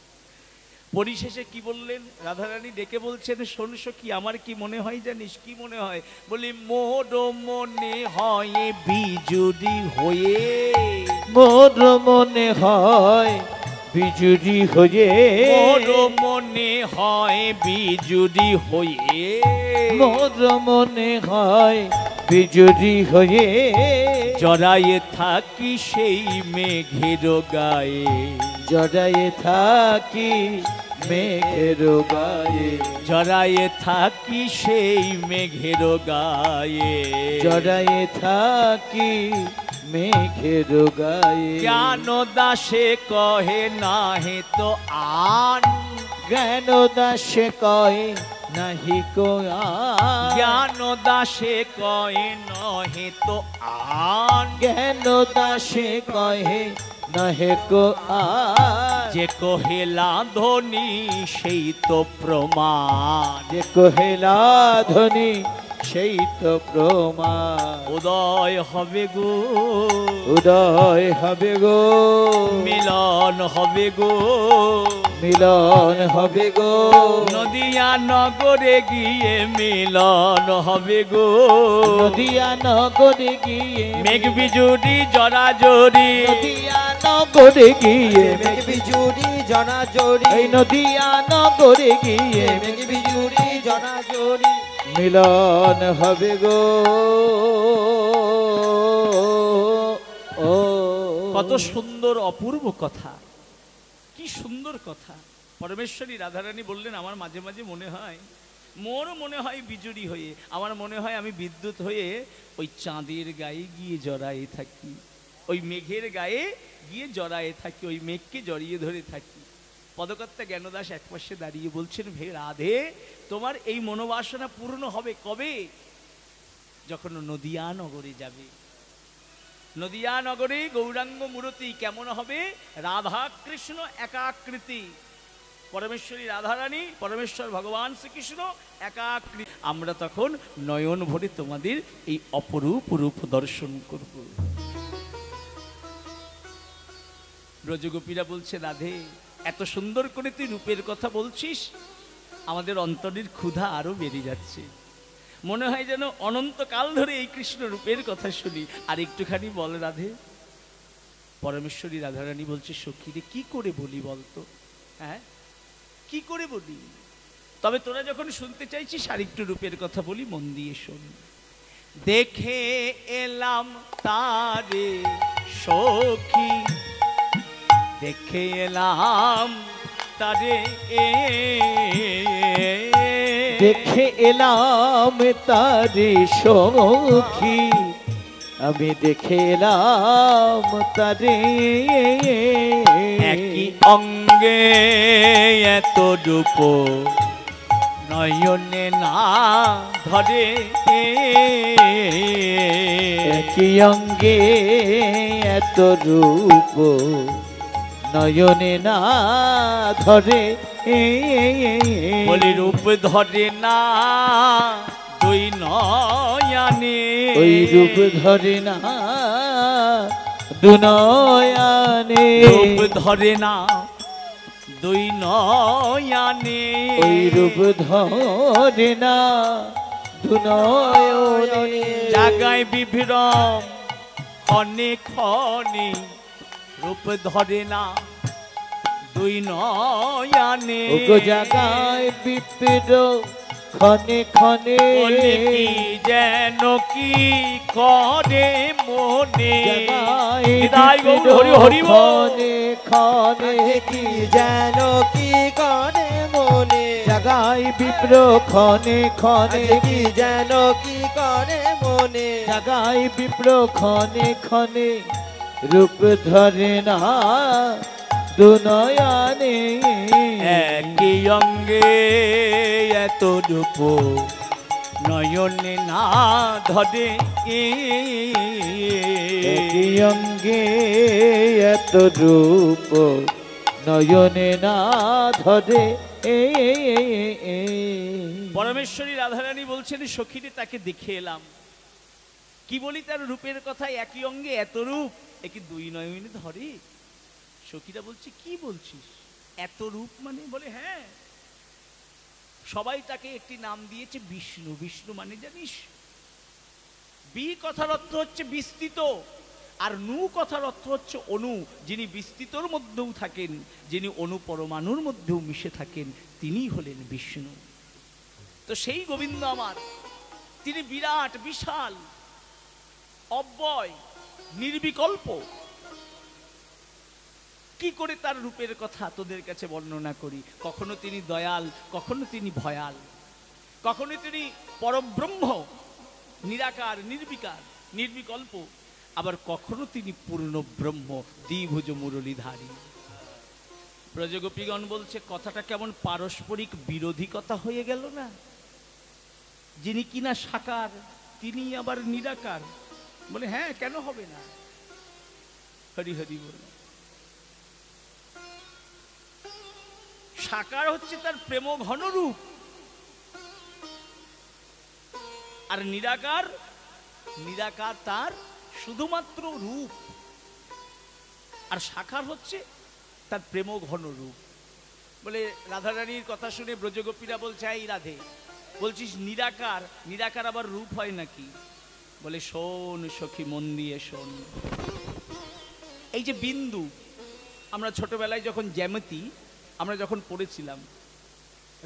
পরিশেষে কি বললেন? রাধারানী ডেকে বলছেন, শোন সখী, আমার কি মনে হয় জানিস? কি মনে হয়? বলি মোর মনে হয় বিজুরি হয়ে, মোর মনে হয় বিজুরি হয়ে, মোর মনে হয় বিজুরি হয়ে, মোর মনে হয় বিজুরি হয়ে, জড়ায়ে থাকি সেই মেঘের গায়ে, জড়ায়ে থাকি মেঘের গায়ে, জড়ায়ে থাকি সেই মেঘের গায়ে, জড়ায়ে থাকি মেঘের গায়ে। জ্ঞান দাসে কহে নাহে তো আন, জ্ঞান দাসে কয় নাহি কো আন, জ্ঞান দাসে কহে নহে তো আন, জ্ঞান দাসে কহে নহে কো আন, যে কহেলা ধনী সেই তো প্রমাণ, যে কহেলা ধ্বনি সেই তো প্রমাণ। উদয় হবে গো, উদয় হবে গো, মিলন হবে গো, মিলন হবে গো, নদিয়া নগরে গিয়ে মিলন হবে গো, নদিয়া নগরে গিয়ে, মেঘ বিজুরি জরাজরি, নদিয়া নগরে গিয়ে, মেঘ বিজুরি জনাজরি, এই নদিয়া নগরে গিয়ে মেঘ বিজুরি জনাজরি, মিলন হবে গো। ও কত সুন্দর অপূর্ব কথা, কি সুন্দর কথা। পরমেশ্বরী রাধারানী বললেন, আমার মাঝে মাঝে মনে হয়, মোর মনে হয় বিজুরি হয়ে, আমার মনে হয় আমি বিদ্যুৎ হয়ে ওই চাঁদের গায়ে গিয়ে জড়ায়ে থাকি, ওই মেঘের গায়ে গিয়ে জড়ায়ে থাকি, ওই মেঘকে জড়িয়ে ধরে থাকি। পদকর্তা জ্ঞানদাস একপাশে দাঁড়িয়ে বলছেন, হে রাধে, তোমার এই মনোবাসনা পূর্ণ হবে কবে? যখন নদিয়া নগরে যাবে। নদিয়া নগরে গৌরাঙ্গ মূর্তি কেমন হবে? রাধা কৃষ্ণ একাকৃতি, পরমেশ্বরী রাধারানী, পরমেশ্বর ভগবান শ্রীকৃষ্ণ একাকৃতি। আমরা তখন নয়ন ভরে তোমাদের এই অপরূপ রূপ দর্শন করব। ব্রজগোপীরা বলছে, রাধে, এত সুন্দর করে তুই রূপের কথা বলছিস, আমাদের অন্তরের ক্ষুধা আরো বেড়ে যাচ্ছে। মনে হয় যেন অনন্তকাল ধরে এই কৃষ্ণ রূপের কথা শুনি। আর একটুখানি বল রাধে। পরমেশ্বরী রাধারানী বলছে, সখীরে কি করে বলি বলতো, হ্যাঁ কি করে বলি? তবে তোরা যখন শুনতে চাইছিস আর একটু রূপের কথা বলি, মন দিয়ে শোন। দেখে এলাম তারে সখী, দেখে এলাম তারে, দেখে এলাম তারে সখী, আমি দেখে এলাম তারে। একই অঙ্গে এত রূপ নয়নে না ধরে, একই অঙ্গে এত রূপ নয়নে না ধরে। বলি রূপ ধরে না দুই নয়নে, ওই রূপ ধরে না দুনয়নে, রূপ ধরে না দুই নয়নে, ওই রূপ ধরে না দুনয়নে। জাগায় বিভ্রম ক্ষণে ক্ষণে, রূপ ধরে না দুই নয়নে। ওগো জাগায় বিপির ক্ষণে ক্ষণে, বলে কি যেন কি করে মনে, জাগায় হৃদয় গৌর বিপির হরি হরি বল। ক্ষণে ক্ষণে, কি যেন কি করে মনে, জাগায় বিপ্র ক্ষণে ক্ষণে, কি যেন কি করে মনে, জাগায় বিপ্র ক্ষণে ক্ষণে, রূপ ধরে না দুনয়নে। একই অঙ্গে এত রূপ নয়নে না ধরে, একই অঙ্গে এত রূপ নয়নে না ধরে। পরমেশ্বরী রাধারানী বলছেন, সখীরে তাকে দেখে এলাম। কি বলি তার রূপের কথা, একই অঙ্গে এত রূপ, একে দুই নয়নে ধরে। সখীরা বলছে, কি বলছিস এত রূপ মানে? বলে হ্যাঁ, সবাই তাকে একটি নাম দিয়েছে বিষ্ণু। বিষ্ণু মানে জানিস, বি কথার অর্থ হচ্ছে বিস্তৃত, আর নু কথার অর্থ হচ্ছে অনু। যিনি বিস্তৃতর মধ্যেও থাকেন, যিনি অনু পরমাণুর মধ্যেও মিশে থাকেন, তিনিই হলেন বিষ্ণু। তো সেই গোবিন্দ আমার, তিনি বিরাট বিশাল অব্যয় নির্বিকল্প। কি করে তার রূপের কথা তোদের কাছে বর্ণনা করি? কখনো তিনি দয়াল, কখনো তিনি ভয়াল, কখনো তিনি পরব্রহ্ম নিরাকার নির্বিকার নির্বিকল্প, আবার কখনো তিনি পূর্ণ ব্রহ্ম দ্বিভুজ মুরলীধারী। ব্রজগোপীগণ বলছে, কথাটা কেমন পারস্পরিক বিরোধী কথা হয়ে গেল না? যিনি কিনা সাকার, তিনি আবার নিরাকার। বলে হ্যাঁ, কেন হবে না? হরি হরি বল। সাকার হচ্ছে তার প্রেম ঘন রূপ, আর নিরাকার, নিরাকার তার শুধুমাত্র রূপ, আর সাকার হচ্ছে তার প্রেম ঘন রূপ। বলে রাধারানীর কথা শুনে ব্রজগোপীরা বলছে, এই রাধে, বলছিস নিরাকার, নিরাকার আবার রূপ হয় নাকি? বলে শোন সখী, মন দিয়ে শোন। এই যে বিন্দু, আমরা ছোটবেলায় যখন জ্যামিতি আমরা যখন পড়েছিলাম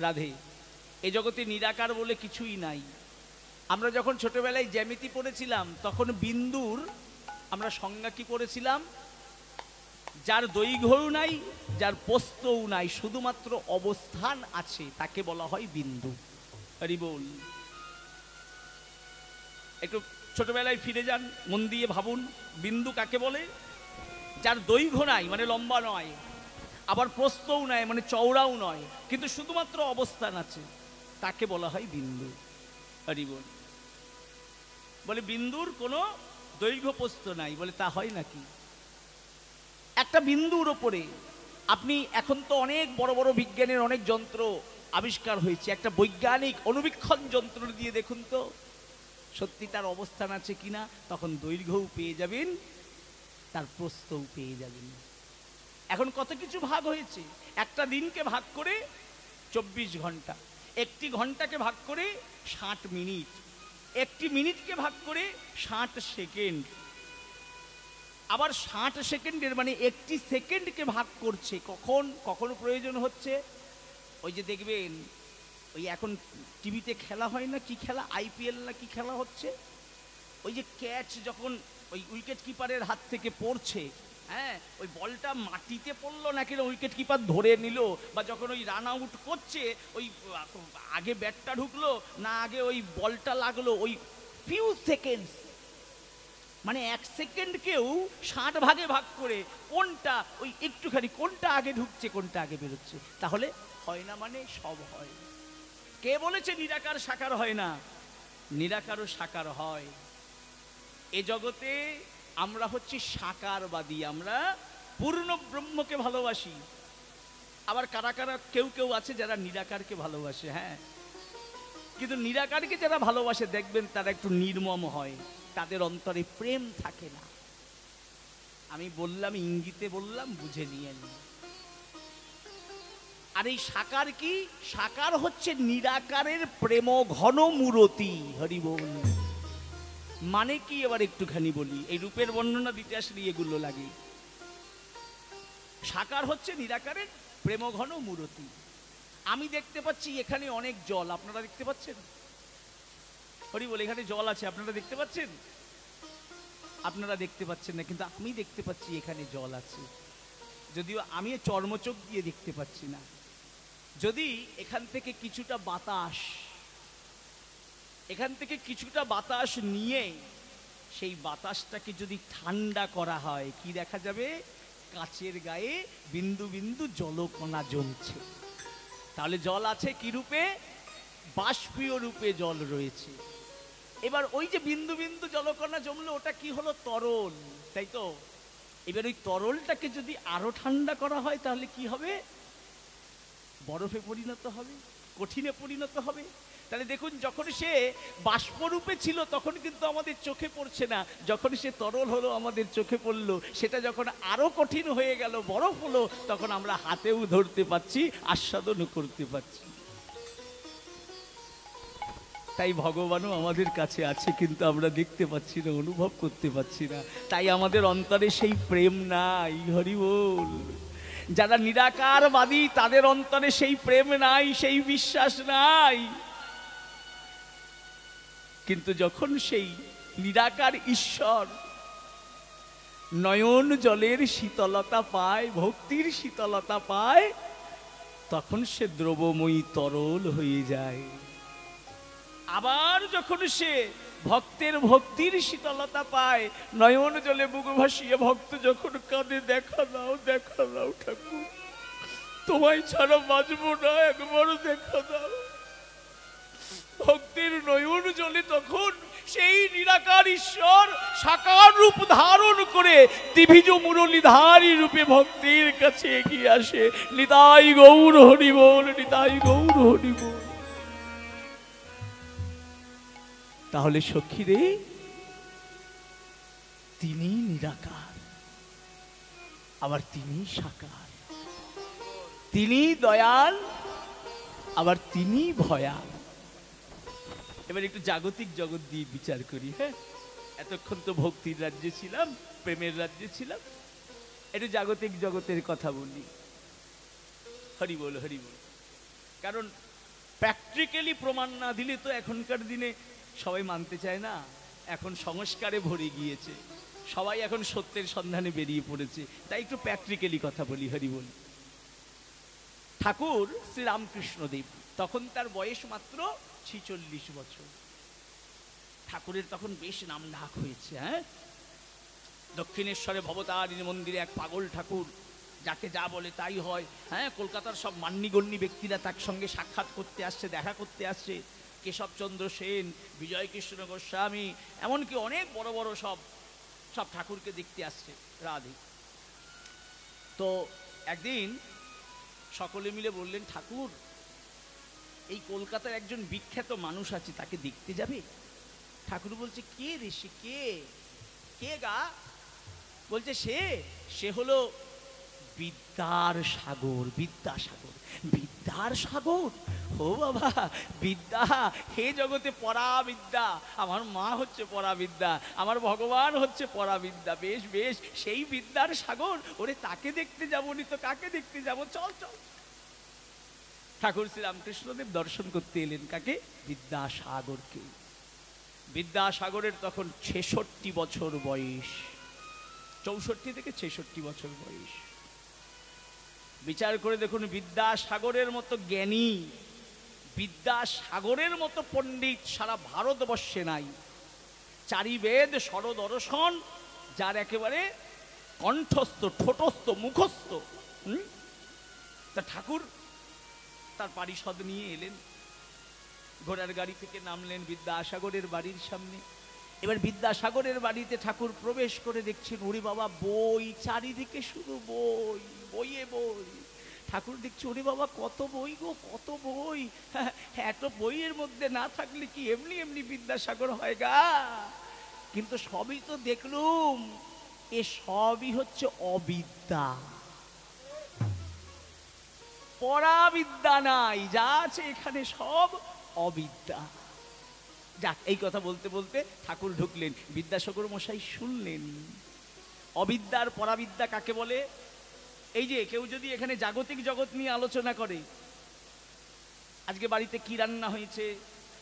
রাধে, এই জগতে নিরাকার বলে কিছুই নাই। আমরা যখন ছোটবেলায় জ্যামিতি পড়েছিলাম, তখন বিন্দুর আমরা সংজ্ঞা কি পড়েছিলাম? যার দৈর্ঘ্যও নাই, যার প্রস্থও নাই, শুধুমাত্র অবস্থান আছে, তাকে বলা হয় বিন্দু। হরি বল। একটু ছোটবেলায় ফিরে যান, মন দিয়ে ভাবুন, বিন্দু কাকে বলে? যার দৈর্ঘ্য নাই, মানে লম্বা নয়, আবার প্রস্থও নয়, মানে চওড়াও নয়, কিন্তু শুধুমাত্র অবস্থান আছে, তাকে বলা হয় বিন্দু। হরি বল। বলে বিন্দুর কোনো দৈর্ঘ্য প্রস্থ নাই। বলে তা হয় নাকি? একটা বিন্দুর ওপরে আপনি, এখন তো অনেক বড় বড় বিজ্ঞানের অনেক যন্ত্র আবিষ্কার হয়েছে, একটা বৈজ্ঞানিক অনুবীক্ষণ যন্ত্র দিয়ে দেখুন তো সত্যি তার অবস্থান আছে কিনা। তখন দৈর্ঘ্যও পেয়ে যাবেন, তার প্রস্থও পেয়ে যাবেন। এখন কত কিছু ভাগ হয়েছে, একটা দিনকে ভাগ করে 24 ঘন্টা। একটি ঘন্টাকে ভাগ করে 60 মিনিট, একটি মিনিটকে ভাগ করে 60 সেকেন্ড, আবার 60 সেকেন্ডের মানে একটি সেকেন্ডকে ভাগ করছে কখন কখন প্রয়োজন হচ্ছে। ওই যে দেখবেন ওই এখন টিভিতে খেলা হয় না, কি খেলা, আইপিএল না কি খেলা হচ্ছে, ওই যে ক্যাচ যখন ওই উইকেট কিপারের হাত থেকে পড়ছে, হ্যাঁ, ওই বলটা মাটিতে পড়লো না কিনা উইকেট কিপার ধরে নিল, বা যখন ওই রান আউট করছে ওই আগে ব্যাটটা ঢুকলো না আগে ওই বলটা লাগলো, ওই ফিউ সেকেন্ডস, মানে 1 সেকেন্ডকেও 60 ভাগে ভাগ করে কোনটা ওই একটুখানি কোনটা আগে ঢুকছে কোনটা আগে বেরোচ্ছে। তাহলে হয় না মানে সব হয়। কে বলেছে নিরাকার সাকার হয় না? নিরাকারও সাকার হয়। এ জগতে আমরা হচ্ছি সাকারবাদী, আমরা পূর্ণ ব্রহ্মকে ভালোবাসি। আবার কারা কারা কেউ কেউ আছে যারা নিরাকারকে ভালোবাসে, হ্যাঁ, কিন্তু নিরাকারকে যারা ভালোবাসে দেখবেন তারা একটু নির্মম হয়, তাদের অন্তরে প্রেম থাকে না। আমি বললাম, ইঙ্গিতে বললাম, বুঝে নিয়েন। আর এই সাকার কি? সাকার হচ্ছে নিরাকারের প্রেম ঘন মূরতি। হরি বল। মানে কি এবার একটুখানি বলি, এই রূপের বর্ণনা দিতে আসলে এগুলো লাগে। সাকার হচ্ছে নিরাকারের প্রেম ঘন মূরতি। আমি দেখতে পাচ্ছি এখানে অনেক জল, আপনারা দেখতে পাচ্ছেন? হরি বল, এখানে জল আছে, আপনারা দেখতে পাচ্ছেন? আপনারা দেখতে পাচ্ছেন না, কিন্তু আমি দেখতে পাচ্ছি এখানে জল আছে, যদিও আমি চর্মচোখ দিয়ে দেখতে পাচ্ছি না। যদি এখান থেকে কিছুটা বাতাস নিয়ে সেই বাতাসটাকে যদি ঠান্ডা করা হয়, কি দেখা যাবে? কাচের গায়ে বিন্দু বিন্দু জলকণা জমছে। তাহলে জল আছে কি রূপে? বাষ্পীয় রূপে জল রয়েছে। এবার ওই যে বিন্দু বিন্দু জলকণা জমলো, ওটা কি হলো? তরল, তাই তো? এবার ওই তরলটাকে যদি আরো ঠান্ডা করা হয় তাহলে কি হবে? বরফে পরিণত হবে, কঠিনে পরিণত হবে। তাহলে দেখুন, যখন সে বাষ্পরূপে ছিল তখন কিন্তু আমাদের চোখে পড়ছে না, যখন সে তরল হলো আমাদের চোখে পড়লো। সেটা যখন আরো কঠিন হয়ে গেল, বরফ হলো, তখন আমরা হাতেও ধরতে পাচ্ছি, আস্বাদনও করতে পারছি। তাই ভগবানও আমাদের কাছে আছে, কিন্তু আমরা দেখতে পাচ্ছি না, অনুভব করতে পারছি না। তাই আমাদের অন্তরে সেই প্রেম নাই। হরি বল। যারা নিরাকারবাদী তাদের অন্তরে সেই প্রেম নাই, সেই বিশ্বাস নাই। কিন্তু যখন সেই নিরাকার ঈশ্বর নয়ন জলের শীতলতা পায়, ভক্তির শীতলতা পায়, তখন সে দ্রবময়ী তরল হয়ে যায়। আবার যখন সে ভক্তের ভক্তির শীতলতা পায়, নয়ন জলে বুক ভাসিয়ে ভক্ত যখন কাঁদে, দেখা দাও ঠাকুর, তোমায় ছাড়া বাঁচবো না, একবারও দেখা দাও। ভক্তের নয়ন জলে তখন সেই নিরাকার ঈশ্বর সাকার রূপ ধারণ করে দিভিজ মুরলীধারী রূপে ভক্তের কাছে এগিয়ে আসে। নিতাই গৌর হরি বল, নিতাই গৌর হরি বল। তাহলে সখী রে, তিনি নিরাকার, আবার তিনি সাকার, তিনি দয়াল, আবার তিনি ভয়াল। এবার একটু জাগতিক জগৎ দিয়ে বিচার করি। হ্যাঁ, এতক্ষণ তো ভক্তির রাজ্যে ছিলাম, প্রেমের রাজ্যে ছিলাম, একটু জাগতিক জগতের কথা বলি। হরি বল, হরি বল। কারণ প্র্যাকটিক্যালি প্রমাণ না দিলে তো এখনকার দিনে সবাই মানতে চায় না। এখন সংস্কারে ভরে গিয়েছে, সবাই এখন সত্যের সন্ধানে বেরিয়ে পড়েছে। তাই একটু প্র্যাকটিক্যালি কথা বলি। হরি বল। ঠাকুর শ্রী রামকৃষ্ণদেব, তখন তার বয়স মাত্র 46 বছর। ঠাকুরের তখন বেশ নাম ডাক হয়েছে। হ্যাঁ, দক্ষিণেশ্বরে ভবতারিণী মন্দিরে এক পাগল ঠাকুর, যাকে যা বলে তাই হয়। হ্যাঁ, কলকাতার সব মান্যগণ্যী ব্যক্তিরা তার সঙ্গে সাক্ষাৎ করতে আসছে, দেখা করতে আসছে। কেশবচন্দ্র সেন, বিজয় কৃষ্ণ গোস্বামী, এমনকি অনেক বড় বড় সব ঠাকুরকে দেখতে আসছে রাধে। তো একদিন সকলে মিলে বললেন, ঠাকুর, এই কলকাতার একজন বিখ্যাত মানুষ আছে, তাকে দেখতে যাবে? ঠাকুর বলছে, কে রে সে? কে গা? বলছে, সে হলো বিদ্যার সাগর, বিদ্যাসাগর। বিদ্যার সাগর। ও বাবা, বিদ্যা হে জগতে পরাবিদ্যা। আমার মা হচ্ছে পরাবিদ্যা, আমার ভগবান হচ্ছে পরাবিদ্যা। বেশ বেশ, সেই বিদ্যার সাগর। ওরে তাকে দেখতে যাবো নি তো কাকে দেখতে যাব? চল চল। ঠাকুর শ্রী রামকৃষ্ণদেব দর্শন করতে এলেন কাকে? বিদ্যাসাগরকে। বিদ্যাসাগরের তখন 66 বছর বয়স, 64 থেকে 66 বছর বয়স। বিচার করে দেখুন, বিদ্যাসাগরের মতো জ্ঞানী, বিদ্যাসাগরের মতো পণ্ডিত সারা ভারতবর্ষে নাই। চারিবেদ ষড়দর্শন যার একেবারে কণ্ঠস্থ, ঠোঁটস্থ, মুখস্থ। তা ঠাকুর তার পারিষদ নিয়ে এলেন, ঘোড়ার গাড়ি থেকে নামলেন বিদ্যাসাগরের বাড়ির সামনে। এবার বিদ্যাসাগরের বাড়িতে ঠাকুর প্রবেশ করে দেখছেন, ওরে বাবা বই, চারিদিকে শুধু বই, বইয়ে বই। ঠাকুর দেখছে, ওরে বাবা কত বই গো, কত বই। এত বইয়ের মধ্যে না থাকলে কি এমনি এমনি বিদ্যাসাগর হয় গা? কিন্তু সবই তো দেখলুম, এ সবই হচ্ছে অবিদ্যা, পরাবিদ্যা নাই। যা আছে এখানে সব অবিদ্যা। যাক, এই কথা বলতে বলতে ঠাকুর ঢুকলেন, বিদ্যাসাগর মশাই শুনলেন। অবিদ্যার পরাবিদ্যা কাকে বলে? এই যে কেউ যদি এখানে জাগতিক জগৎ নিয়ে আলোচনা করে, আজকে বাড়িতে কি রান্না হয়েছে,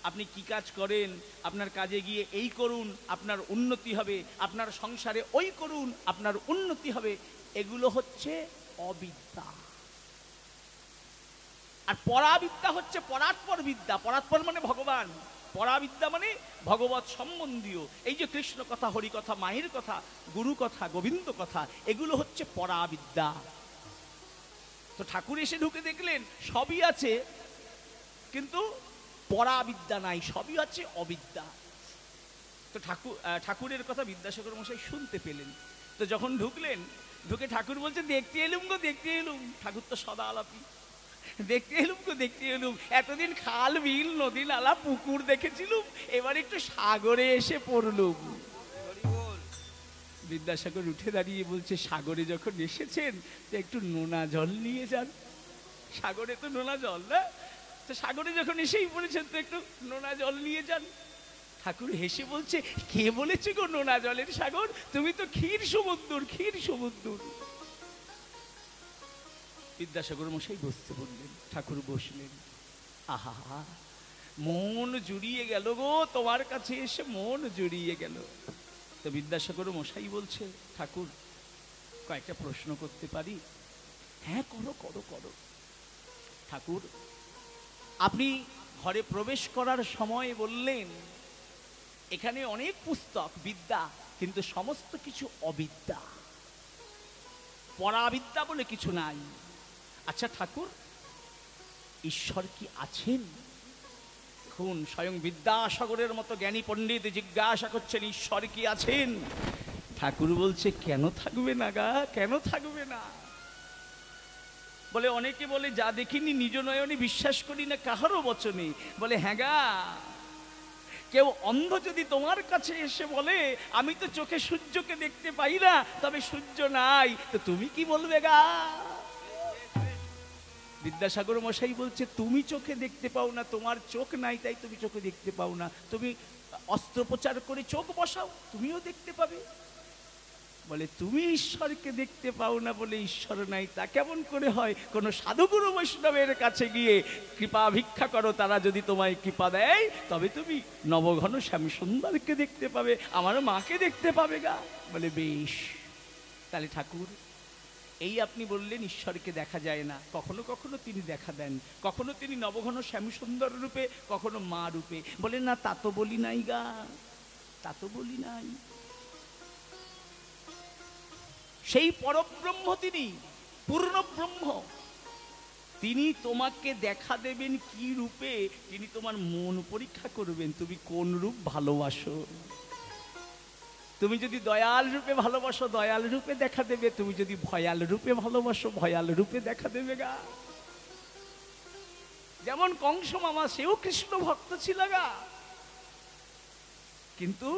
আপনি কি কাজ করেন, আপনার কাজে গিয়ে এই করুন আপনার উন্নতি হবে, আপনার সংসারে ওই করুন আপনার উন্নতি হবে, এগুলো হচ্ছে অবিদ্যা। আর পরাবিদ্যা হচ্ছে পরাৎপর বিদ্যা। পরাৎপর মানে ভগবান, পরাবিদ্যা মানে ভগবত সম্বন্ধীয়। এই যে কৃষ্ণ কথা, হরি কথা, মায়ের কথা, গুরু কথা, গোবিন্দ কথা, এগুলো হচ্ছে পরাবিদ্যা। তো ঠাকুর এসে ঢুকে দেখলেন সবই আছে, কিন্তু পরাবিদ্যা নাই, সবই আছে অবিদ্যা। তো ঠাকুরের কথা বিদ্যাসাগর মশাই শুনতে পেলেন। তো যখন ঢুকলেন, ঢুকে ঠাকুর বলছে, দেখতে এলুম গো, দেখতে এলুম। ঠাকুর তো সদা আলাপি, দেখতে এলুম গো, দেখতে এলুম। এতদিন খাল বিল নদী নালা পুকুর দেখেছিলুম, এবার একটু সাগরে এসে পড়লুম। বিদ্যাসাগর উঠে দাঁড়িয়ে বলছে, সাগরে যখন এসেছেন তো একটু নোনা জল নিয়ে যান। সাগরে তো নোনা জল না, তো সাগরে যখন এসেই পড়েছেন তো একটু নোনা জল নিয়ে যান। ঠাকুর হেসে বলছে, কে বলেছে গো নোনা জলের সাগর? তুমি তো ক্ষীর সমুদ্র, ক্ষীর সমুদ্র। বিদ্যাসাগর মশাই বসতে বললেন, ঠাকুর বসলেন। আহা, মন জুড়িয়ে গেল গো, তোমার কাছে এসে মন জুড়িয়ে গেল। তো বিদ্যাসাগর মশাই বলছে, ঠাকুর কয়েকটা প্রশ্ন করতে পারি? হ্যাঁ, করো করো করো। ঠাকুর, আপনি ঘরে প্রবেশ করার সময় বললেন এখানে অনেক পুস্তক বিদ্যা, কিন্তু সমস্ত কিছু অবিদ্যা, পরাবিদ্যা বলে কিছু নাই। আচ্ছা ঠাকুর, ঈশ্বর কি আছেন? দেখুন, স্বয়ং বিদ্যাসাগরের মতো জ্ঞানী পণ্ডিত জিজ্ঞাসা করছেন, ঈশ্বর কি আছেন? ঠাকুর বলছে, কেন থাকবে না গা, কেন থাকবে না? বলে, অনেকে বলে যা দেখিনি নিজ নয়নে বিশ্বাস করি না কাহারও বচনে। বলে, হ্যাঁ গা, কেউ অন্ধ যদি তোমার কাছে এসে বলে আমি তো চোখে সূর্যকে দেখতে পাই না, তবে সূর্য নাই, তো তুমি কি বলবে গা? বিদ্যাসাগর মশাই বলছে, তুমি চোখে দেখতে পাও না, তোমার চোখ নাই তাই তুমি চোখে দেখতে পাও না। তুমি অস্ত্রোপচার করে চোখ বসাও, তুমিও দেখতে পাবে। বলে, তুমি ঈশ্বরকে দেখতে পাও না বলে ঈশ্বর নাই, তা কেমন করে হয়? কোন সাধুগুরু বৈষ্ণবের কাছে গিয়ে কৃপা ভিক্ষা করো, তারা যদি তোমায় কৃপা দেয় তবে তুমি নবঘন শ্যামসুন্দরকে দেখতে পাবে, আমার মাকে দেখতে পাবে গা। বলে, বেশ, তাহলে ঠাকুর এই আপনি বললেন ঈশ্বরকে দেখা যায় না, কখনো কখনো তিনি দেখা দেন, কখনো তিনি নবঘন শ্যামসুন্দর রূপে, কখনো মা রূপে। বলে, না তা তো বলি নাই গা, তা তো বলি নাই। সেই পরব্রহ্ম তিনি, পূর্ণ ব্রহ্ম, তিনি তোমাকে দেখা দেবেন কি রূপে? তিনি তোমার মন পরীক্ষা করবেন, তুমি কোন রূপ ভালোবাসো। তুমি যদি দয়াল রূপে ভালোবাসো, দয়াল রূপে দেখা দেবে, তুমি যদি ভয়াল রূপে ভালোবাসো, ভয়াল রূপে দেখা দেবে গা। যেমন কংস মামা, সেও কৃষ্ণ ভক্ত ছিল গা, কিন্তু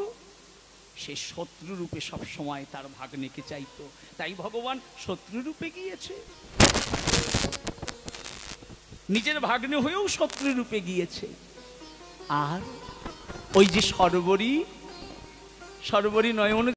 সে শত্রু রূপে সব সময় তার ভাগ্নেকে চাইতো, তাই ভগবান শত্রু রূপে গিয়েছে। নিজের ভাগ্নে হয়েও শত্রু রূপে গিয়েছে। আর ওই যে সর্বরী নয়ন